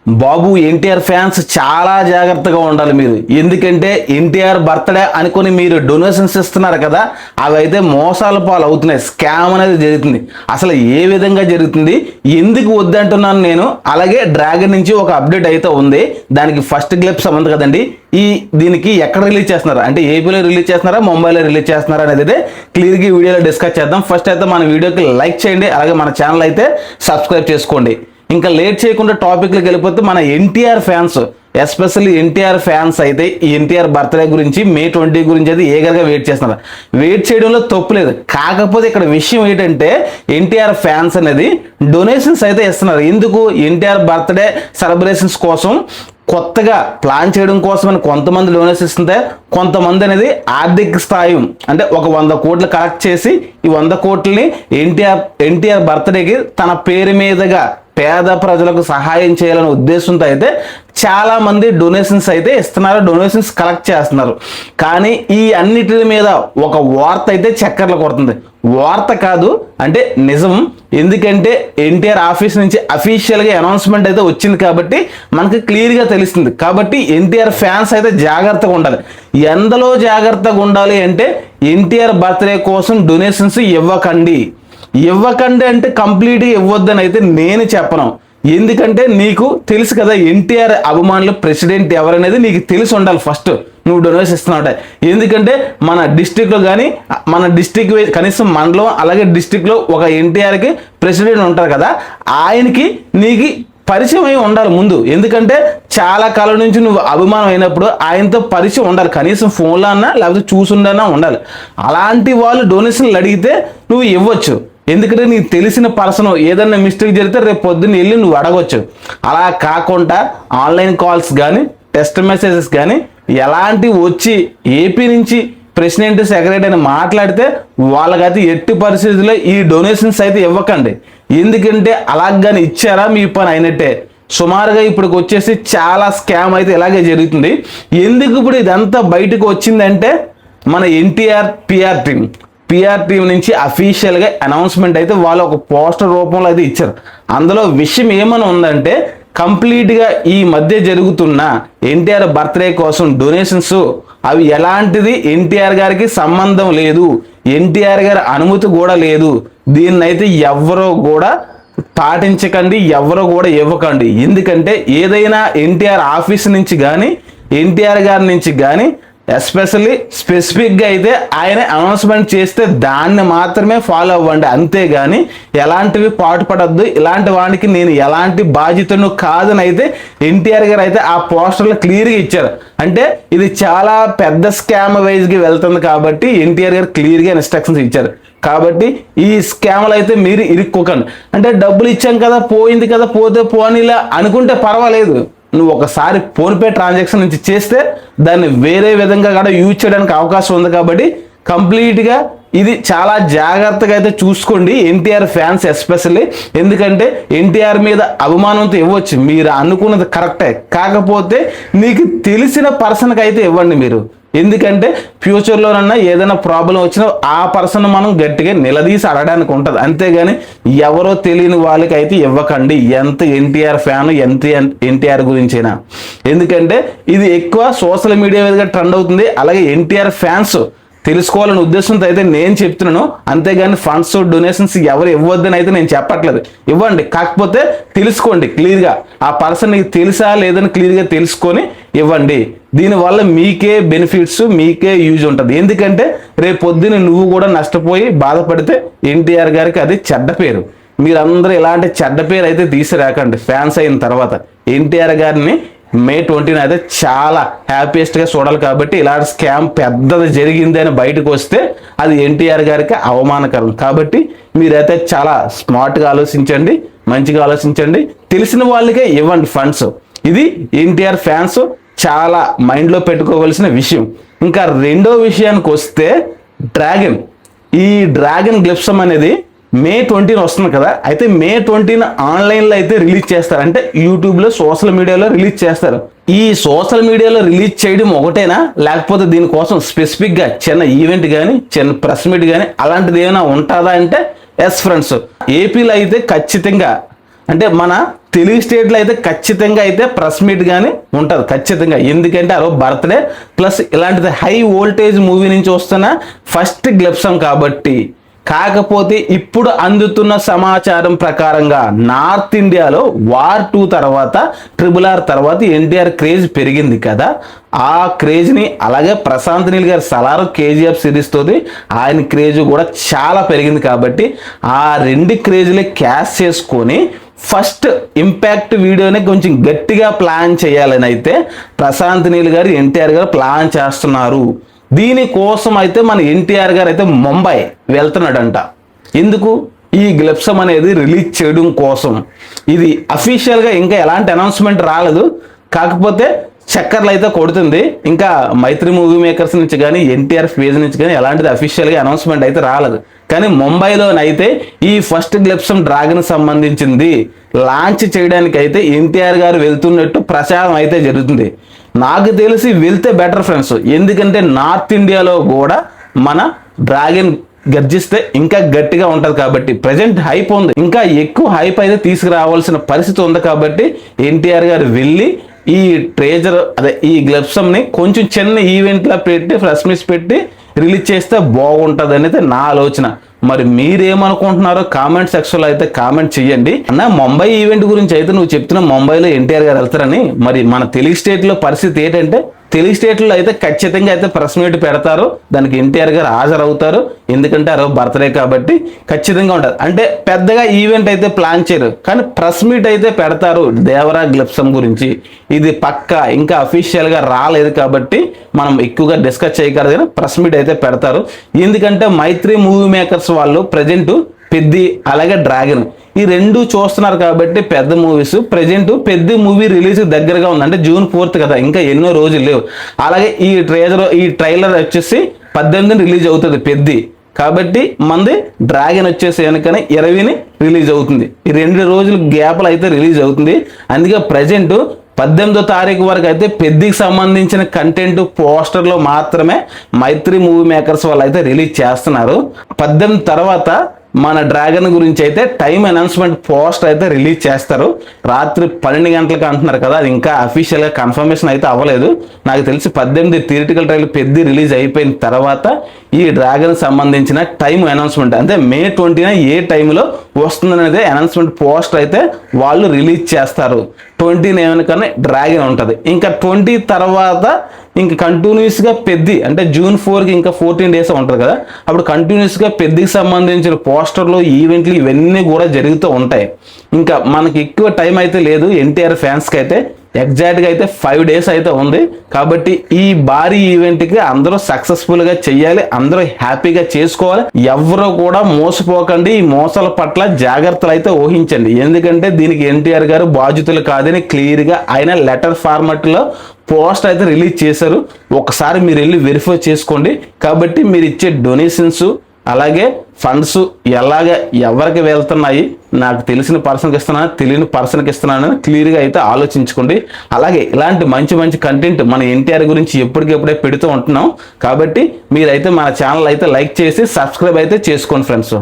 బాబు NTR fans చాలా జాగ్రత్తగా ఉండాలి మీరు. ఎందుకంటే ఎన్టీఆర్ బర్త్డే అనుకుని మీరు డొనేషన్స్ ఇస్తున్నారు కదా, అవి అయితే మోసాల పాలు అవుతున్నాయి. స్కామ్ అనేది జరుగుతుంది. అసలు ఏ విధంగా జరుగుతుంది, ఎందుకు వద్దంటున్నాను నేను. అలాగే డ్రాగన్ నుంచి ఒక అప్డేట్ అయితే ఉంది. దానికి ఫస్ట్ గ్లిప్స్ ఉంది కదండి, దీనికి ఎక్కడ రిలీజ్ చేస్తున్నారు అంటే ఏపీలో రిలీజ్ చేస్తున్నారా, ముంబైలో రిలీజ్ చేస్తున్నారా అనేది అయితే క్లియర్గా ఈ వీడియోలో డిస్కస్ చేద్దాం. ఫస్ట్ అయితే మన వీడియోకి లైక్ చేయండి, అలాగే మన ఛానల్ అయితే సబ్స్క్రైబ్ చేసుకోండి. ఇంకా లేట్ చేయకుండా టాపిక్లోకి వెళ్ళిపోతే మన NTR fans, especially NTR fans అయితే ఈ ఎన్టీఆర్ బర్త్డే గురించి May 20 గురించి అయితే ఏగర్గా వెయిట్ చేస్తున్నారు. వెయిట్ చేయడంలో తప్పు లేదు. కాకపోతే ఇక్కడ విషయం ఏంటంటే ఎన్టీఆర్ ఫ్యాన్స్ అనేది డొనేషన్స్ అయితే ఇస్తున్నారు. ఎందుకు? ఎన్టీఆర్ బర్త్డే సెలబ్రేషన్స్ కోసం కొత్తగా ప్లాన్ చేయడం కోసమని కొంతమంది డొనేషన్స్ ఇస్తుంటే, కొంతమంది అనేది ఆర్థిక స్థాయి అంటే ఒక 100 కోట్లు కలెక్ట్ చేసి ఈ 100 కోట్లని ఎన్టీఆర్ బర్త్డేకి తన పేరు మీదుగా పేద ప్రజలకు సహాయం చేయాలనే ఉద్దేశంతో అయితే చాలా మంది డొనేషన్స్ అయితే ఇస్తున్నారు, డొనేషన్స్ కలెక్ట్ చేస్తున్నారు. కానీ ఈ అన్నిటి మీద ఒక వార్త అయితే చక్కర్లు కొడుతుంది. వార్త కాదు అంటే నిజం. ఎందుకంటే ఎన్టీఆర్ ఆఫీస్ నుంచి అఫీషియల్గా అనౌన్స్మెంట్ అయితే వచ్చింది కాబట్టి మనకి క్లియర్గా తెలుస్తుంది. కాబట్టి ఎన్టీఆర్ ఫ్యాన్స్ అయితే జాగ్రత్తగా ఉండాలి. ఎందులో జాగ్రత్తగా ఉండాలి అంటే ఎన్టీఆర్ బర్త్డే కోసం డొనేషన్స్ ఇవ్వకండి అంటే కంప్లీట్గా ఇవ్వద్దని అయితే నేను చెప్పను. ఎందుకంటే నీకు తెలుసు కదా ఎన్టీఆర్ అభిమానులు ప్రెసిడెంట్ ఎవరనేది నీకు తెలిసి ఉండాలి ఫస్ట్ నువ్వు డొనేషన్ ఇస్తున్నావు. ఎందుకంటే మన డిస్టిక్లో కానీ మన డిస్టిక్ కనీసం మండలం అలాగే డిస్టిక్లో ఒక ఎన్టీఆర్కి ప్రెసిడెంట్ ఉంటారు కదా, ఆయనకి నీకు పరిచయం అయి ఉండాలి ముందు. ఎందుకంటే చాలా కాలం నుంచి నువ్వు అభిమానం అయినప్పుడు ఆయనతో పరిచయం ఉండాలి, కనీసం ఫోన్లో అన్నా లేకపోతే చూసుండన్నా ఉండాలి. అలాంటి వాళ్ళు డొనేషన్లు అడిగితే నువ్వు ఇవ్వచ్చు. ఎందుకంటే నీకు తెలిసిన పర్సన్ ఏదైనా మిస్టేక్ జరిగితే రేపు పొద్దున్న వెళ్ళి నువ్వు అడగవచ్చు. అలా కాకుండా ఆన్లైన్ కాల్స్ కానీ టెక్స్ట్ మెసేజెస్ కానీ ఎలాంటివి వచ్చి ఏపీ నుంచి ప్రెసిడెంట్ సెక్రటరీ అని మాట్లాడితే వాళ్ళకైతే ఎట్టి పరిస్థితుల్లో ఈ డొనేషన్స్ అయితే ఇవ్వకండి. ఎందుకంటే అలాగని ఇచ్చారా మీ పని అయినట్టే. సుమారుగా ఇప్పటికి వచ్చేసి చాలా స్కామ్ అయితే ఇలాగే జరుగుతుంది. ఎందుకు ఇప్పుడు ఇదంతా బయటకు వచ్చిందంటే మన ఎన్టీఆర్ పిఆర్ టీం నుంచి అఫీషియల్గా అనౌన్స్మెంట్ అయితే వాళ్ళు ఒక పోస్టర్ రూపంలో అయితే ఇచ్చారు. అందులో విషయం ఏమని ఉందంటే కంప్లీట్గా ఈ మధ్య జరుగుతున్న ఎన్టీఆర్ బర్త్డే కోసం డొనేషన్స్ అవి ఎలాంటిది ఎన్టీఆర్ గారికి సంబంధం లేదు, ఎన్టీఆర్ గారి అనుమతి కూడా లేదు. దీన్నైతే ఎవరో కూడా పాటించకండి, ఎవరో కూడా ఇవ్వకండి. ఎందుకంటే ఏదైనా ఎన్టీఆర్ ఆఫీస్ నుంచి కానీ ఎన్టీఆర్ గారి నుంచి కానీ ఎస్పెషల్లీ స్పెసిఫిక్గా అయితే ఆయన అనౌన్స్మెంట్ చేస్తే దాన్ని మాత్రమే ఫాలో అవ్వండి. అంతేగాని ఎలాంటివి పాటుపడద్దు. ఇలాంటి వాడికి నేను ఎలాంటి బాధ్యతను కాదని అయితే ఎన్టీఆర్ గారు అయితే ఆ పోస్టర్లో క్లియర్గా ఇచ్చారు. అంటే ఇది చాలా పెద్ద స్కామ్ వైజ్గా వెళ్తుంది కాబట్టి ఎన్టీఆర్ గారు క్లియర్గా ఇన్స్ట్రక్షన్స్ ఇచ్చారు. కాబట్టి ఈ స్కామ్లు అయితే మీరు ఇరుక్కోకండి. అంటే డబ్బులు ఇచ్చాం కదా, పోయింది కదా, పోతే పోనీలా అనుకుంటే పర్వాలేదు. నువ్వు ఒకసారి ఫోన్పే ట్రాన్సాక్షన్ నుంచి చేస్తే దాన్ని వేరే విధంగా కూడా యూజ్ చేయడానికి అవకాశం ఉంది. కాబట్టి కంప్లీట్గా ఇది చాలా జాగ్రత్తగా అయితే చూసుకోండి ఎన్టీఆర్ ఫ్యాన్స్ ఎస్పెషల్లీ. ఎందుకంటే ఎన్టీఆర్ మీద అభిమానంతో ఇవ్వచ్చు, మీరు అనుకున్నది కరెక్టే. కాకపోతే నీకు తెలిసిన పర్సన్కి అయితే ఇవ్వండి మీరు. ఎందుకంటే ఫ్యూచర్లోనన్నా ఏదైనా ప్రాబ్లం వచ్చినా ఆ పర్సన్ మనం గట్టిగా నిలదీసి అడగడానికి ఉంటుంది. అంతేగాని ఎవరో తెలియని వాళ్ళకి అయితే ఇవ్వకండి, ఎంత ఎన్టీఆర్ ఫ్యాన్ ఎంత ఎన్టీఆర్ గురించైనా. ఎందుకంటే ఇది ఎక్కువ సోషల్ మీడియా మీదుగా ట్రెండ్ అవుతుంది. అలాగే ఎన్టీఆర్ ఫ్యాన్స్ తెలుసుకోవాలనే ఉద్దేశంతో అయితే నేను చెప్తున్నాను. అంతేగాని ఫండ్స్ డొనేషన్స్ ఎవరు ఇవ్వద్దని అయితే నేను చెప్పట్లేదు. ఇవ్వండి, కాకపోతే తెలుసుకోండి క్లియర్గా. ఆ పర్సన్ నీకు తెలుసా లేదని క్లియర్గా తెలుసుకొని ఇవ్వండి. దీనివల్ల మీకే బెనిఫిట్స్, మీకే యూజ్ ఉంటుంది. ఎందుకంటే రేపు పొద్దున్న నువ్వు కూడా నష్టపోయి బాధపడితే ఎన్టీఆర్ గారికి అది చెడ్డ పేరు. మీరందరూ ఇలాంటి చెడ్డ పేరు అయితే తీసిరాకండి. ఫ్యాన్స్ అయిన తర్వాత ఎన్టీఆర్ గారిని May 20 అయితే చాలా హ్యాపీయెస్ట్గా చూడాలి. కాబట్టి ఇలాంటి స్కామ్ పెద్దది జరిగింది అని బయటకు వస్తే అది ఎన్టీఆర్ గారికి అవమానకరం. కాబట్టి మీరైతే చాలా స్మార్ట్గా ఆలోచించండి, మంచిగా ఆలోచించండి. తెలిసిన వాళ్ళకే ఇవ్వండి ఫండ్స్. ఇది ఎన్టీఆర్ ఫ్యాన్స్ చాలా మైండ్లో పెట్టుకోవాల్సిన విషయం. ఇంకా రెండో విషయానికి వస్తే ఈ డ్రాగన్ గ్లిప్సం అనేది May 20 వస్తుంది కదా. అయితే May 20 ఆన్లైన్లో అయితే రిలీజ్ చేస్తారు. అంటే యూట్యూబ్లో సోషల్ మీడియాలో రిలీజ్ చేస్తారు. ఈ సోషల్ మీడియాలో రిలీజ్ చేయడం ఒకటేనా, లేకపోతే దీనికోసం స్పెసిఫిక్గా చిన్న ఈవెంట్ కానీ చిన్న ప్రెస్ మీట్ కానీ అలాంటిది ఏమైనా ఉంటుందా అంటే ఎస్ ఫ్రెండ్స్, ఏపీలో అయితే ఖచ్చితంగా అంటే మన తెలుగు స్టేట్లో అయితే ఖచ్చితంగా అయితే ప్రెస్ మీట్ కానీ ఉంటుంది ఖచ్చితంగా. ఎందుకంటే ఆ రోజు బర్త్డే ప్లస్ ఇలాంటిది హై వోల్టేజ్ మూవీ నుంచి వస్తున్న ఫస్ట్ గ్లిప్సం కాబట్టి. కాకపోతే ఇప్పుడు అందుతున్న సమాచారం ప్రకారంగా నార్త్ ఇండియాలో వార్ 2 తర్వాత RRR తర్వాత ఎన్టీఆర్ క్రేజ్ పెరిగింది కదా, ఆ క్రేజ్ని అలాగే ప్రశాంత్ నీల్ గారి సలార్ KGF సిరీస్ తోటి ఆయన క్రేజ్ కూడా చాలా పెరిగింది కాబట్టి ఆ రెండు క్రేజ్లే క్యాష్ చేసుకొని ఫస్ట్ ఇంపాక్ట్ వీడియోని కొంచెం గట్టిగా ప్లాన్ చేయాలని అయితే ప్రశాంత్ నీల్ గారు ఎన్టీఆర్ గారు ప్లాన్ చేస్తున్నారు. దీనికోసం అయితే మన ఎన్టీఆర్ గారు అయితే ముంబై వెళ్తున్నాడంట. ఎందుకు? ఈ గ్లిప్సం అనేది రిలీజ్ చేయడం కోసం. ఇది అఫీషియల్గా ఇంకా ఎలాంటి అనౌన్స్మెంట్ రాలేదు, కాకపోతే చక్కర్లు అయితే కొడుతుంది. ఇంకా మైత్రి మూవీ మేకర్స్ నుంచి కానీ ఎన్టీఆర్ పేజ్ నుంచి కానీ ఎలాంటిది అఫీషియల్గా అనౌన్స్మెంట్ అయితే రాలేదు. కానీ ముంబైలోనైతే ఈ ఫస్ట్ గ్లిప్సం డ్రాగన్ సంబంధించింది లాంచ్ చేయడానికి అయితే ఎన్టీఆర్ గారు వెళ్తున్నట్టు ప్రచారం అయితే జరుగుతుంది. నాకు తెలిసి వెళ్తే బెటర్ ఫ్రెండ్స్, ఎందుకంటే నార్త్ ఇండియాలో కూడా మన డ్రాగన్ గర్జిస్తే ఇంకా గట్టిగా ఉంటుంది కాబట్టి ప్రజెంట్ హైప్ ఉంది, ఇంకా ఎక్కువ హైప్ అయితే తీసుకురావాల్సిన పరిస్థితి ఉంది కాబట్టి ఎన్టీఆర్ గారు వెళ్ళి ఈ ట్రేజర్ ఈ గ్లిప్సంని కొంచెం చిన్న ఈవెంట్లా పెట్టి ప్రెస్ మీట్స్ పెట్టి రిలీజ్ చేస్తే బాగుంటుంది అనేది నా ఆలోచన. మరి మీరేమనుకుంటున్నారో కామెంట్ సెక్షన్లో అయితే కామెంట్ చేయండి. అన్న ముంబై ఈవెంట్ గురించి అయితే నువ్వు చెప్తున్నా ముంబైలో ఎన్టీఆర్ గారు వెళ్తారని, మరి మన తెలుగు స్టేట్లో పరిస్థితి ఏంటంటే తెలుగు స్టేట్లో అయితే ఖచ్చితంగా అయితే ప్రెస్ మీట్ పెడతారు, దానికి ఎన్టీఆర్ గారు హాజరవుతారు. ఎందుకంటే ఆ రోజు బర్త్డే కాబట్టి ఖచ్చితంగా ఉంటుంది. అంటే పెద్దగా ఈవెంట్ అయితే ప్లాన్ చేయరు, కానీ ప్రెస్ మీట్ అయితే పెడతారు దేవరా గ్లిప్సం గురించి. ఇది పక్కా ఇంకా అఫీషియల్గా రాలేదు కాబట్టి మనం ఎక్కువగా డిస్కస్ చేయగలరు, కానీ ప్రెస్ మీట్ అయితే పెడతారు. ఎందుకంటే మైత్రి మూవీ మేకర్స్ వాళ్ళు ప్రజెంట్ పెద్ది అలాగే డ్రాగన్ ఈ రెండు చూస్తున్నారు కాబట్టి పెద్ద మూవీస్ ప్రజెంట్ పెద్ద మూవీ రిలీజ్ దగ్గరగా ఉంది, అంటే June 4th కదా, ఇంకా ఎన్నో రోజులు లేవు. అలాగే ఈ ట్రైలర్ వచ్చేసి 18న రిలీజ్ అవుతుంది పెద్ది కాబట్టి మంది డ్రాగన్ వచ్చేసి వెనకనే 20ని రిలీజ్ అవుతుంది. ఈ 2 రోజుల గ్యాప్లు అయితే రిలీజ్ అవుతుంది. అందుకే ప్రజెంట్ 18వ తారీఖు వరకు అయితే పెద్దికి సంబంధించిన కంటెంట్ పోస్టర్లో మాత్రమే మైత్రి మూవీ మేకర్స్ వాళ్ళు అయితే రిలీజ్ చేస్తున్నారు. 18 తర్వాత మన డ్రాగన్ గురించి అయితే టైం అనౌన్స్మెంట్ పోస్టర్ అయితే రిలీజ్ చేస్తారు. రాత్రి 12 గంటలకు అంటున్నారు కదా, అది ఇంకా అఫీషియల్గా కన్ఫర్మేషన్ అయితే అవ్వలేదు. నాకు తెలిసి 18 థియరిటికల్ ట్రైలర్ పెద్ద రిలీజ్ అయిపోయిన తర్వాత ఈ డ్రాగన్ సంబంధించిన టైం అనౌన్స్మెంట్ అంటే May 20న ఏ టైంలో వస్తుందనేది అనౌన్స్మెంట్ పోస్టర్ అయితే వాళ్ళు రిలీజ్ చేస్తారు. 20 ఏమనుకనే డ్రాగన్ ఉంటుంది. ఇంకా 20 తర్వాత ఇంకా కంటిన్యూస్గా పెద్ది అంటే June 4కి ఇంకా 14 డేస్ ఉంటుంది కదా, అప్పుడు కంటిన్యూస్గా పెద్దికి సంబంధించిన పోస్టర్లు ఈవెంట్లు ఇవన్నీ కూడా జరుగుతూ ఉంటాయి. ఇంకా మనకి ఎక్కువ టైం అయితే లేదు ఎన్టీఆర్ ఫ్యాన్స్కి అయితే, ఎగ్జాక్ట్గా అయితే 5 డేస్ అయితే ఉంది. కాబట్టి ఈ భారీ ఈవెంట్కి అందరూ సక్సెస్ఫుల్గా చెయ్యాలి, అందరూ హ్యాపీగా చేసుకోవాలి. ఎవరు కూడా మోసపోకండి, ఈ మోసాల పట్ల జాగ్రత్తలు అయితే ఊహించండి. ఎందుకంటే దీనికి ఎన్టీఆర్ గారు బాధ్యతలు కాదని క్లియర్గా ఆయన లెటర్ ఫార్మాట్లో పోస్ట్ అయితే రిలీజ్ చేశారు. ఒకసారి మీరు వెళ్ళి వెరిఫై చేసుకోండి. కాబట్టి మీరు ఇచ్చే డొనేషన్స్ అలాగే ఫండ్స్ ఎవరికి వెళ్తున్నాయి, నాకు తెలిసిన పర్సన్కి ఇస్తున్నాను తెలియని పర్సన్కి ఇస్తున్నాను క్లియర్గా అయితే ఆలోచించుకోండి. అలాగే ఇలాంటి మంచి మంచి కంటెంట్ మన ఎన్టీఆర్ గురించి ఎప్పటికెప్పుడే పెడుతూ ఉంటున్నాం. కాబట్టి మీరైతే మన ఛానల్ అయితే లైక్ చేసి సబ్స్క్రైబ్ అయితే చేసుకోండి ఫ్రెండ్స్.